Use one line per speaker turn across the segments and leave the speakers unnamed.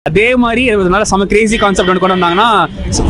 அதே மாதிரி நல்ல சம கிரேசி கான்செப்ட் ஒன்று கொண்டு வந்தாங்கன்னா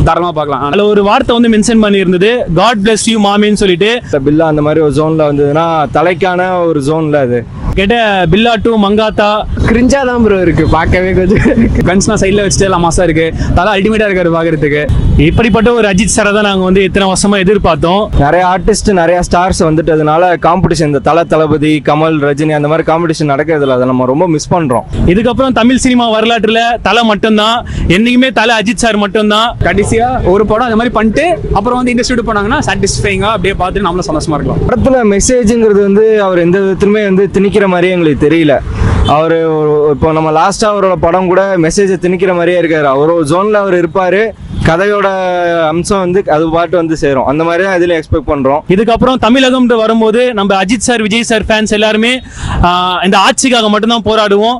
தாராளமாக பார்க்கலாம்.
அதில் ஒரு வார்த்தை வந்து மென்ஷன் பண்ணியிருந்தது, காட் பிளஸ் யூ மாமின்னு சொல்லிட்டு.
பில்லா அந்த மாதிரி ஒரு ஜோனில் வந்ததுன்னா தலைக்கான ஒரு ஜோனில் அது
கேட்ட பில்லா டூ மங்காத்தா
கிரிஞ்சா தான் ப்ரோ இருக்கு, பார்க்கவே கொஞ்சம்
கன்ஸ்னா சைடில் வச்சுட்டு எல்லாம் மாசா இருக்கு, தலை அல்டிமேட்டாக இருக்காரு பார்க்கறதுக்கு.
இப்படிப்பட்ட ஒரு அஜித் சாரை தான் நாங்கள் வந்து இத்தனை வருஷமா எதிர்பார்த்தோம்.
நிறைய ஆர்டிஸ்ட் நிறைய ஸ்டார்ஸ் வந்துட்டதுனால காம்படிஷன், இந்த தளபதி, கமல், ரஜினி அந்த மாதிரி காம்படிஷன் நடக்கிறதுல அதை நம்ம ரொம்ப மிஸ் பண்றோம்.
இதுக்கப்புறம் தமிழ் சினிமா வரலாற்றுல தலை மட்டும்தான், என்னைக்குமே தலை அஜித் சார் மட்டும்தான்.
கடைசியா ஒரு படம் அந்த மாதிரி பண்ணிட்டு அப்புறம் வந்து இண்டஸ்ட்ரி போனாங்கன்னா சாட்டிஸ்ஃபைங்கா அப்படியே பார்த்துட்டு நம்மளும் சந்தோஷமா இருக்கலாம்.
படத்துல மெசேஜ்ங்கிறது வந்து அவர் எந்த விதத்திலுமே வந்து திணிக்கிற மாதிரியே எங்களுக்கு தெரியல. அவரு இப்போ நம்ம லாஸ்டா அவரோட படம் கூட மெசேஜை திணிக்கிற மாதிரியே இருக்காரு. அவர் ஒரு ஜோன்ல அவர் இருப்பாரு, கதையோட அம்சம் வந்து அது பாட்டு வந்து சேரும். அந்த மாதிரி தான் இதுல எக்ஸ்பெக்ட் பண்றோம்.
இதுக்கப்புறம் தமிழகம் வரும்போது நம்ம Ajith sir, Vijay sir fans எல்லாருமே இந்த ஆட்சிக்காக மட்டும்தான் போராடுவோம்.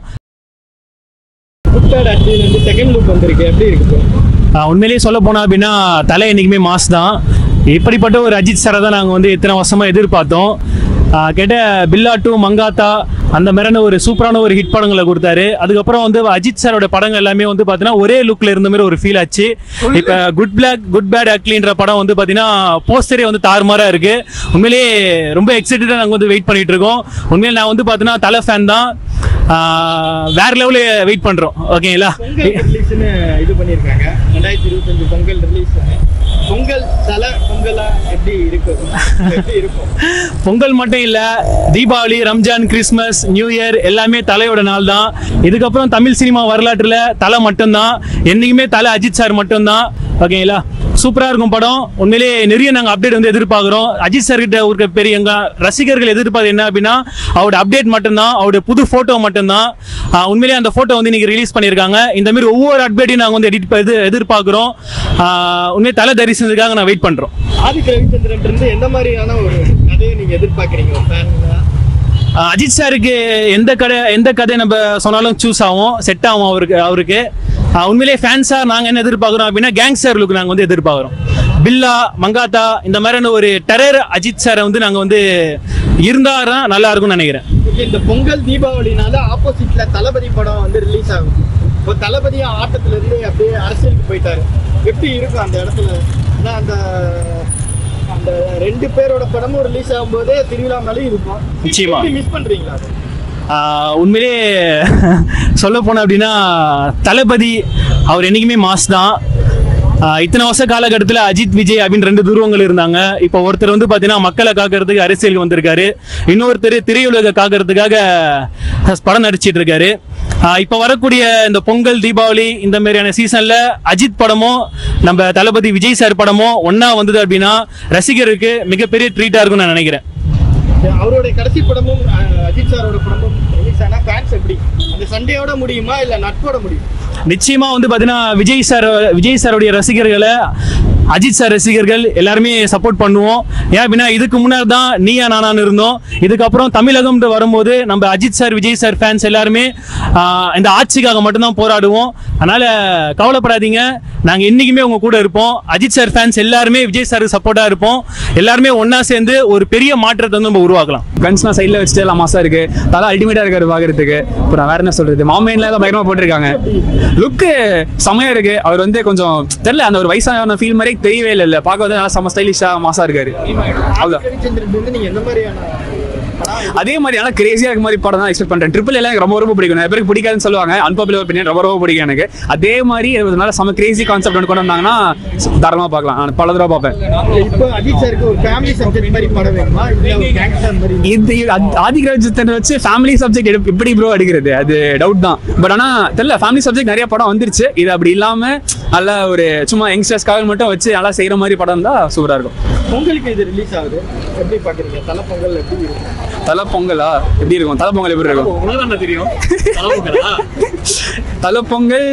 செகண்ட் லுக் வந்திருக்கு, எப்படி இருக்கு?
உண்மையிலேயே சொல்ல போனா அப்படின்னா தலை என்னைக்குமே மாஸ் தான். இப்படிப்பட்ட ஒரு அஜித் சாரை தான் நாங்கள் வந்து இத்தனை வருஷமா எதிர்பார்த்தோம். கேட்ட பில்லா டூ மங்காத்தா அந்த மாதிரியான ஒரு சூப்பரான ஒரு ஹிட் படங்களை கொடுத்தாரு. அதுக்கப்புறம் வந்து அஜித் சாரோட படங்கள் எல்லாமே வந்து பார்த்தீங்கன்னா ஒரே லுக்கில் இருந்த மாதிரி ஒரு ஃபீல் ஆச்சு. இப்போ குட் பேட் அக்லின்ற படம் வந்து பார்த்தீங்கன்னா போஸ்டரே வந்து தாறுமாறாக இருக்கு. உண்மையிலேயே ரொம்ப எக்ஸைட்டடாக நாங்கள் வந்து வெயிட் பண்ணிட்டு இருக்கோம். உண்மையிலே நான் வந்து பார்த்தீங்கன்னா தலை ஃபேன் தான், வேற லெவலில் வெயிட் பண்ணுறோம். ஓகேங்களா?
இது பண்ணியிருக்காங்க 2025 பொங்கல் ரிலீஸ். பொங்கல் தலை பொங்கலா எப்படி இருக்கும்?
பொங்கல் மட்டும் இல்ல, Deepavali, Ramzan, Christmas, new year எல்லாமே தலையோட நாள் தான். இதுக்கப்புறம் தமிழ் சினிமா வரலாற்றுல தலை மட்டும்தான், என்னைக்குமே தலை அஜித் சார் மட்டும்தான். ஓகேங்களா? சூப்பரா இருக்கும் படம். உண்மையிலேயே நிறைய நாங்கள் அப்டேட் வந்து எதிர்பார்க்குறோம். அஜித் சார் கிட்ட ஒரு பெரிய எங்க ரசிகர்கள் எதிர்பார்த்து என்ன அப்படின்னா அவரோட அப்டேட் மட்டும்தான், அவருடைய புது போட்டோ மட்டும்தான். உண்மையிலேயே அந்த போட்டோ வந்து இன்னைக்கு ரிலீஸ் பண்ணியிருக்காங்க. இந்த மாதிரி ஒவ்வொரு அப்டேட்டையும் நாங்கள் வந்து எதிர்பார்க்குறோம். உண்மையை தலை தரிசனத்துக்காக நான் வெயிட் பண்றோம்.
ஆதிக் ரவிச்சந்திரன் இருந்து எந்த மாதிரியான ஒரு கதையை நீங்க எதிர்பார்க்குறீங்க?
அஜித் சாருக்கு எந்த கதை நம்ம சொன்னாலும் சூஸ் ஆகும், செட் ஆகும் அவருக்கு. உண்மையிலேயே ஃபேன்ஸா நாங்கள் என்ன எதிர்பார்க்குறோம் அப்படின்னா கேங்ஸ்டர் லுக் நாங்கள் வந்து எதிர்பார்க்குறோம். பில்லா, மங்காத்தா இந்த மாதிரியான ஒரு டெரர் அஜித் சாரை வந்து நாங்கள் வந்து இருந்தாதான் நல்லா இருக்கும்னு நினைக்கிறேன்.
இந்த பொங்கல் தீபாவளினால ஆப்போசிட்ல தளபதி படம் வந்து ரிலீஸ் ஆகும். இப்போ தளபதியா ஆட்டத்துல இருந்து அப்படியே அரசியலுக்கு போயிட்டாரு, எப்படி இருக்கும் அந்த இடத்துல? ஏன்னா அந்த ரெண்டு பேரோட படமும் ரிலீஸ் ஆகும்போதே திருவிழா மேலே இருக்கும்.
நிச்சயமா
மிஸ் பண்றீங்களா?
உண்மையிலே சொல்ல போன அப்படின்னா தளபதி அவர் என்னைக்குமே மாஸ் தான். இத்தனை வருஷ காலகட்டத்தில் அஜித், விஜய் அப்படின்னு ரெண்டு துருவங்கள் இருந்தாங்க. இப்போ ஒருத்தர் வந்து பார்த்தீங்கன்னா மக்களை காக்கிறதுக்கு அரசியலுக்கு வந்திருக்காரு, இன்னொருத்தர் திரையுலக காக்கிறதுக்காக படம் நடிச்சிட்டு இருக்காரு. இப்போ வரக்கூடிய இந்த பொங்கல், தீபாவளி இந்த மாதிரியான சீசன்ல அஜித் படமும் நம்ம தளபதி விஜய் சார் படமும் ஒன்னா வந்தது அப்படின்னா ரசிகருக்கு மிகப்பெரிய ட்ரீட்டா இருக்கும்னு நான் நினைக்கிறேன்.
அவருடைய கடைசி படமும் அஜித் சாரோட படமும் ரிலீஸ் ஆனா ஃபேன்ஸ் எப்படி அந்த சண்டையோட முடியுமா இல்ல நட்போட முடியும்?
நிச்சயமா வந்து பாத்தீங்கன்னா விஜய் சாருடைய ரசிகர்களை அஜித் சார் ரசிகர்கள் எல்லாருமே சப்போர்ட் பண்ணுவோம். ஏன் அப்படின்னா இதுக்கு முன்னாடி தான் நீயா நானான்னு இருந்தோம். இதுக்கப்புறம் தமிழகம் வரும்போது நம்ம Ajith sir, Vijay sir fans எல்லாருமே இந்த ஆட்சிக்காக மட்டும்தான் போராடுவோம். அதனால கவலைப்படாதீங்க, நாங்கள் என்னைக்குமே உங்க கூட இருப்போம். அஜித் சார் ஃபேன்ஸ் எல்லாருமே விஜய் சாருக்கு சப்போர்ட்டா இருப்போம். எல்லாருமே ஒன்னா சேர்ந்து ஒரு பெரிய மாற்றத்தை வந்து நம்ம உருவாக்கலாம்.
கன்ஸ்னா சைடில் வச்சுட்டு எல்லாம் மாசா இருக்கு, தலை அல்டிமேட்டா இருக்காரு பார்க்கறதுக்கு. அப்புறம் வேற என்ன சொல்றது, மாமையில தான் பயங்கரமா போட்டிருக்காங்க. லுக்கு செமையா இருக்கு. அவர் வந்து கொஞ்சம் தெரியல, அந்த ஒரு வயசான ஃபீல் மாதிரி தெரியவே இல்லை. பார்க்க வந்து நல்லா செம்ம ஸ்டைலிஷா மாசா இருக்காரு. அதே மாதிரி ஆனால் கிரேசியா இருக்க மாதிரி படம் தான் எக்ஸ்பெக்ட் பண்றேன். ட்ரிபிள் எல்லாம் எனக்கு ரொம்ப பிடிக்கும். நிறைய பேருக்கு பிடிக்காதுன்னு சொல்லுவாங்க, அன்பாப்புலர் ஒப்பீனியன் ரொம்ப பிடிக்கும் எனக்கு. அதே மாதிரி நல்ல செம்ம கிரேசி கான்செப்ட் ஒன்று கொண்டு வந்தாங்கன்னா தாராளமா பார்க்கலாம். நான் பல தடவை பார்ப்பேன்.
இப்போ அஜித் சாருக்கு ஒரு ஃபேமிலி சப்ஜெக்ட் மாதிரி படம் வேணுமா இல்ல கேங்ஸ்டர் மாதிரி?
இது ஆதிக் ரவிச்சந்திரன் வச்சு ஃபேமிலி சப்ஜெக்ட் எப்படி ப்ரோ எடுக்கிறது, அது டவுட் தான். பட் ஆனா தெரியல, ஃபேமிலி சப்ஜெக்ட் நிறைய படம் வந்துருச்சு. இது அப்படி இல்லாம நல்லா ஒரு சும்மா யங்ஸ்டர்ஸ்க்காக மட்டும் வச்சு நல்லா செய்யற மாதிரி படம் தான் சூப்பரா இருக்கும்.
பொங்கலுக்கு இது ரிலீஸ் ஆகுது, எப்படி பாக்குறீங்க? தலை பொங்கல் எப்படி இருக்கும்?
தலை பொங்கலா எப்படி இருக்கும்? தலை பொங்கல் எப்படி இருக்கும்?
உங்களுக்கு தெரியும்.
தலை பொங்கல்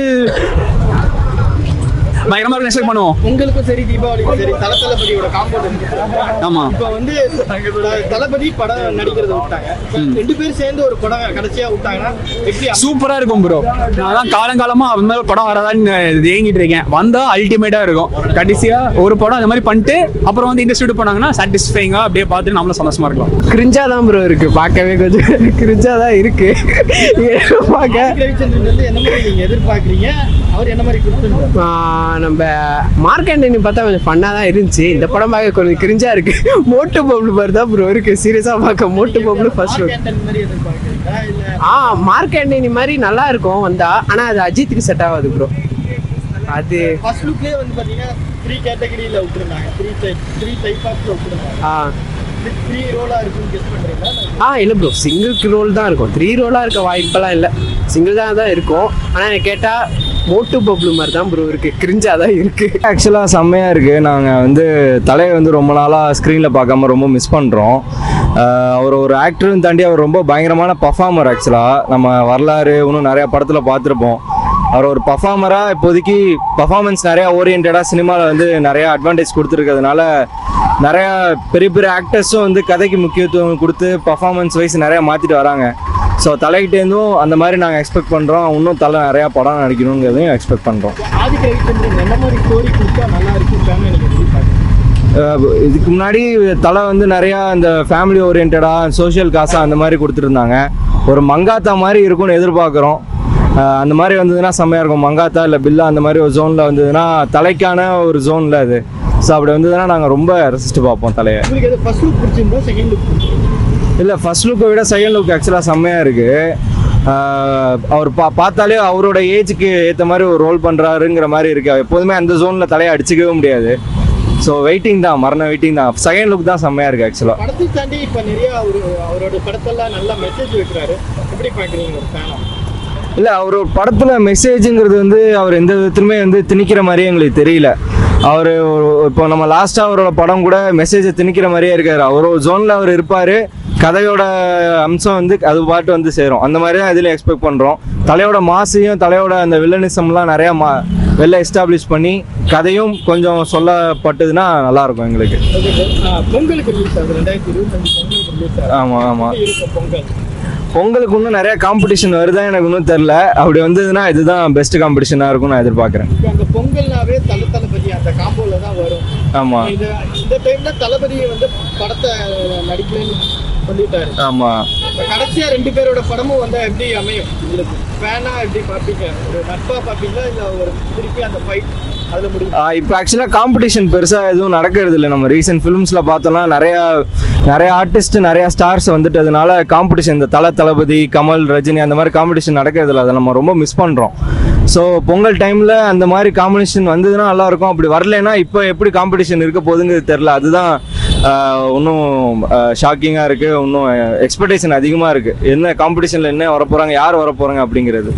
பயங்கரமா எக்ஸ்பெக்ட் பண்ணுவோம்.
உங்களுக்கும் சரி தீபாவளிக்கும் சரி தளபதியோட காம்போ
ஆமா.
இப்போ வந்து தளபதி படம் நடிக்கிறத விட்டாங்க, 2 பேரும் சேர்ந்து ஒரு படம் கடைசியா விட்டாங்கன்னா எப்படி
சூப்பரா இருக்கும் ப்ரோ. நான் காலங்காலமா அந்த மாதிரி படம் வராதான்னு ஏங்கிட்டு இருக்கேன். வந்தா அல்டிமேட்டா இருக்கும். கடைசியா ஒரு படம் அந்த மாதிரி பண்ணிட்டு அப்புறம் வந்து இண்டஸ்ட்ரி போனாங்கன்னா சாட்டிஸ்ஃபைங்கா அப்படியே பார்த்துட்டு நம்மளும் சந்தோஷமா இருக்கலாம்.
கிரிஞ்சா தான் ப்ரோ இருக்கு, பார்க்கவே கொஞ்சம் கிரிஞ்சா தான் இருக்கு பார்க்க.
ரவிச்சந்திரன் வந்து என்ன மாதிரி நீங்க எதிர்பார்க்குறீங்க, அவர் என்ன மாதிரி கொடுத்துருக்காரு?
நம்ம மார்க் ஆண்டனி பார்த்தா கொஞ்சம் ஃபன்னாக தான் இருந்துச்சு. இந்த படம் பார்க்க கொஞ்சம் கிரிஞ்சா இருக்கு. மோட்டு பப்ளு மாதிரி தான் ப்ரோ இருக்கு. சீரியஸா பார்க்க மோட்டு பப்ளு ஃபர்ஸ்ட்
மாதிரி எதிர்பார்க்குறீங்களா இல்ல?
மார்க் ஆண்டனி மாதிரி நல்லா இருக்கும் வந்தா, ஆனா அது அஜித்துக்கு செட் ஆகாது ப்ரோ. அது
ஃபர்ஸ்ட் லுக்லயே வந்து பாத்தீங்கன்னா 3 கேட்டகரியில விட்டுருந்தாங்க, 3 டைப் ஆஃப்ல விட்டுருந்தாங்க. 3 ரோலா இருக்குன்னு கெஸ் பண்றீங்களா?
இல்லை ப்ரோ, சிங்கிள் ரோல் தான் இருக்கும். 3 ரோலாக இருக்க வாய்ப்பெல்லாம் இல்லை, சிங்கிள் தான் இருக்கும். ஆனால் எனக்கு கேட்டால் மோட்டு பப்ளு மாதிரி தான் ப்ரோ இருக்குது, கிரிஞ்சா தான் இருக்குது.
ஆக்சுவலாக செம்மையாக இருக்குது. நாங்கள் வந்து தலையை வந்து ரொம்ப நாளாக ஸ்க்ரீனில் பார்க்காம ரொம்ப மிஸ் பண்ணுறோம். அவர் ஒரு ஆக்டர்னு தாண்டி அவர் ரொம்ப பயங்கரமான பர்ஃபார்மர். ஆக்சுவலாக நம்ம வரலாறு இன்னும் நிறையா படத்தில் பார்த்துருப்போம். அவர் ஒரு பர்ஃபார்மராக இப்போதைக்கு பர்ஃபார்மன்ஸ் நிறையா ஓரியன்டாக சினிமாவில் வந்து நிறையா அட்வான்டேஜ் கொடுத்துருக்கிறதுனால நிறையா பெரிய பெரிய ஆக்டர்ஸும் வந்து கதைக்கு முக்கியத்துவம் கொடுத்து பர்ஃபார்மன்ஸ் வைஸ் நிறையா மாற்றிட்டு வராங்க. ஸோ தலைகிட்டேருந்தும் அந்த மாதிரி நாங்கள் எக்ஸ்பெக்ட் பண்ணுறோம். இன்னும் தலை நிறையா படம் நடிக்கணுங்கிறதையும் எக்ஸ்பெக்ட் பண்ணுறோம்.
ஆதிக் ரவிச்சந்திரன் என்ன மாதிரி ஸ்டோரி கொடுத்தா நல்லா இருக்கும் எனக்கு
இதுக்கு முன்னாடி தலை வந்து நிறையா இந்த ஃபேமிலி ஓரியன்டாக சோஷியல் காசாக அந்த மாதிரி கொடுத்துருந்தாங்க. ஒரு மங்காத்தா மாதிரி இருக்கும்னு எதிர்பார்க்குறோம். அந்த மாதிரி வந்ததுன்னா செம்மையாக இருக்கும். மங்காத்தா இல்லை பில்லா அந்த மாதிரி ஒரு ஜோனில் வந்ததுன்னா தலைக்கான ஒரு ஜோனில் அது. ஸோ அப்படி வந்ததுன்னா நாங்கள் ரொம்ப ரசிச்சுட்டு பார்ப்போம் தலையை.
ஃபர்ஸ்ட் லுக் பிடிச்சிருந்தா செகண்ட் லுக்
இல்லை, ஃபர்ஸ்ட் லுக்கை விட செகண்ட் லுக் ஆக்சுவலாக செம்மையாக இருக்குது. அவர் பார்த்தாலே அவரோட ஏஜுக்கு ஏற்ற மாதிரி ஒரு ரோல் பண்ணுறாருங்கிற மாதிரி இருக்குது. எப்போதுமே அந்த ஜோனில் தலையை அடிச்சிக்கவே முடியாது. ஸோ வெயிட்டிங் தான், மரண வெயிட்டிங் தான். செகண்ட் லுக் தான் செம்மையாக இருக்குது ஆக்சுவலாக.
படத்தை தாண்டி இப்போ நிறையா அவரோட படத்தெல்லாம் நல்லா மெசேஜ் வைக்கிறாரு, எப்படி பார்க்குறீங்க ஒரு ஃபேனா?
இல்லை, அவர் படத்தில் மெசேஜுங்கிறது வந்து அவர் எந்த விதத்துலையுமே வந்து திணிக்கிற மாதிரியே எங்களுக்கு தெரியல. அவர் இப்போ நம்ம லாஸ்ட்டாக அவரோட படம் கூட மெசேஜை திணிக்கிற மாதிரியே இருக்கார். அவர் ஒரு ஜோனில் அவர் இருப்பார், கதையோட அம்சம் வந்து அது பாட்டு வந்து சேரும். அந்த மாதிரி தான் இதில் எக்ஸ்பெக்ட் பண்ணுறோம். தலையோட மாசையும் தலையோட அந்த வில்லனிசம்லாம் நிறையா வெளில எஸ்டாப்ளிஷ் பண்ணி கதையும் கொஞ்சம் சொல்லப்பட்டதுன்னா நல்லாயிருக்கும் எங்களுக்கு.
பொங்கலுக்கு ரிலீஸ் ஆகுது 2025 ரிலீஸ் ஆகுது.
ஆமாம் ஆமாம்.
பொங்கல்
பொங்கலுக்கு இன்னும் நிறையா காம்படிஷன் வருதா எனக்கு இன்னும் தெரில. அப்படி வந்ததுன்னா இதுதான் பெஸ்ட் காம்படிஷனாக இருக்கும்னு நான் எதிர்பார்க்குறேன்.
அந்த பொங்கல்னாவே தளபதி அந்த காம்போல தான் வரும்.
ஆமாம்.
இந்த டைம்ல தளபதி வந்து படத்தை நடிக்கலன்னு சொல்லிட்டாரு.
ஆமாம்.
கடைசியா 2 பேரோட படமும் வந்தா எப்படி அமையும்? உங்களுக்கு ஃபேனா எப்படி பார்ப்பீங்க? ஒரு நட்பா பார்ப்பீங்களா இல்லை ஒரு திருப்பி அந்த ஃபைட் அதில் முடியும்?
இப்போ ஆக்சுவலாக காம்படிஷன் பெருசாக எதுவும் நடக்கிறது இல்லை. நம்ம ரீசெண்ட் ஃபிலிம்ஸில் பார்த்தோம்னா நிறைய ஆர்டிஸ்ட் நிறையா ஸ்டார்ஸ் வந்துட்டதுனால காம்படிஷன் இந்த தளபதி கமல் ரஜினி அந்த மாதிரி காம்படிஷன் நடக்கிறது இல்லை. அதை நம்ம ரொம்ப மிஸ் பண்ணுறோம். ஸோ பொங்கல் டைமில் அந்த மாதிரி காம்படிஷன் வந்ததுன்னா நல்லாயிருக்கும். அப்படி வரலைன்னா இப்போ எப்படி காம்படிஷன் இருக்க போகுதுங்கிறது தெரில. அதுதான் இன்னும் ஷாக்கிங்காக இருக்குது. இன்னும் எக்ஸ்பெக்டேஷன் அதிகமாக இருக்குது. என்ன காம்படிஷனில் என்ன வரப்போகிறாங்க, யார் வரப்போகிறாங்க அப்படிங்கிறது.